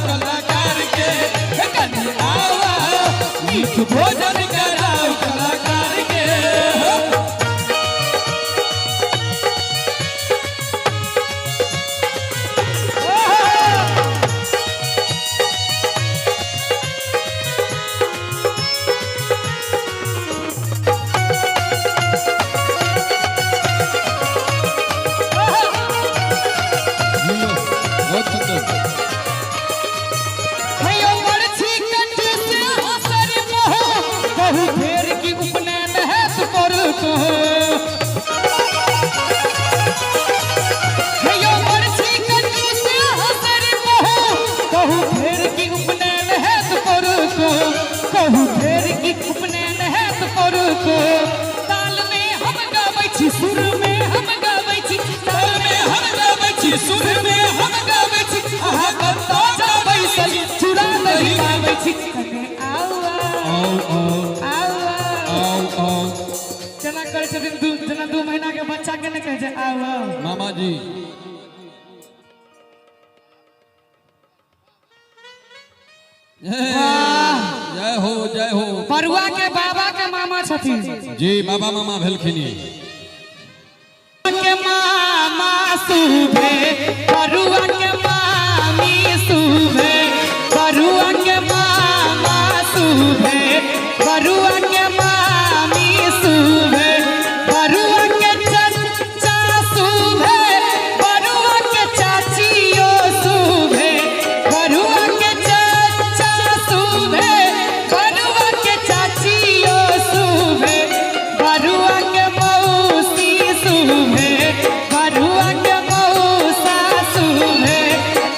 कलाकार के कनी आवा मीठ भोजन कराओ कलाकार के। ताल में हम गाबै छी, सुर में हम गाबै छी, ताल में हम गाबै छी, सुर में हम गाबै छी, अहाँ कतौ जाबै सली चुरा नहीं पाबै छी। आओ जना करै छथिन जना 2 महीना के बच्चा के नहीं कहै छै आओ मामा जी। जय हो जय हो। बरुआ के बाबा के मामा छथिन जी, बाबा मामा भेलखिन के मामा सुभे, बरुआ के मामी सुभे, बरुआ के मामा सुभे, बरुआ के मामी सुभे, बरुआ के चाचा सुभे, बरुआ के चाचियो सुभे, बरुआ के चाचा सुभे, बरुआ के चाचियो सुभे, बरुआ के मौसी सुभे, बरुआ के मौसा सुभे,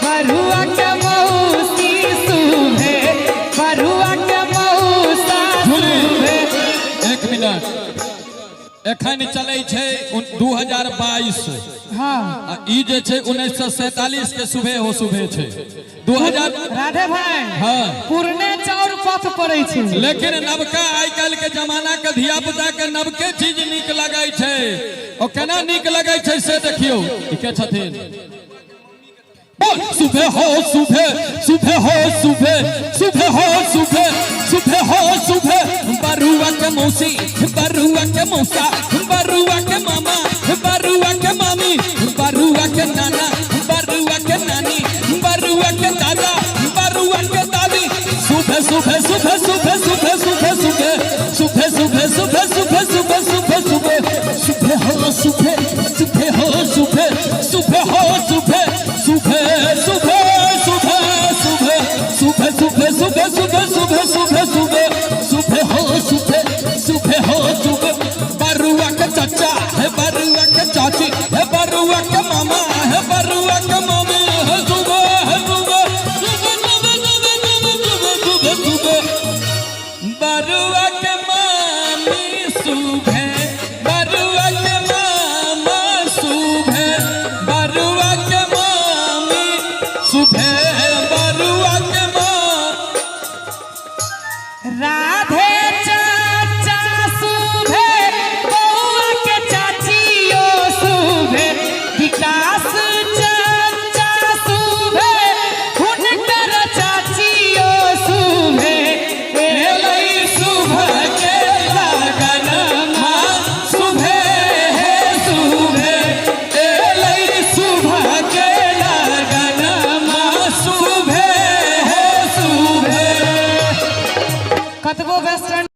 बरुआ के मौसी सुभे, बरुआ के मौसा सुभे। 1 मिनट। एखन चलै छै 2022। हाँ ई जे छै 1947 के सुबह हो सुबह छै 2000। राधे भाई हाँ पुरने चाउर पथ पड़ै छै, लेकिन नवका आइ काल्हि के जमाना के धिया पुता के नवके चीज नीक लगै छै। ओ केना नीक लगै छै से देखियौ। ई के छथिन? सुबह हो सुबह, सुबह हो सुबह, सुबह हो सुबह, सुबह हो सुबह, बरुआ के मौसी, बरुआ के मौसा, बरुआ के मामा, बरुआ के मामी, बरुआ के नाना, बरुआ के नानी, बरुआ के दादा, बरुआ के दादी। सुबह सुबह सुबह सुबह सुबह सुबह सुबह सुबह सुबह सुबह सुबह सुबह सुबह सुबह सुबह हो सुबह, सुबह हो सुबह, सुबह हो सुबह, सुबह सुबह सुबह सुबह सुबह सुबह सुबह सुबह सुबह सुबह सुबह हो सुबह, सुबह हो सुबह। बरुआ के चाचा है, बरुआ के चाची है, बरुआ के मामा है, बरुआ के मामी है। सुबह है सुबह, सुबह सुबह बरुआ के मामी सुबह, बरुआ के मामा सुबह, बरुआ के मामी सुबह, बरुआ के माँ। राधे चाचा सुभे, बउआ के चाचियो सुभे, विकास चाचा सुभे, हुनकर चाचियो सुभे, एलै सुबह के लगनमा सुबह सुबह, एलै सुबह के लगनमा सुबह सुबह। कतबो वेस्टर्न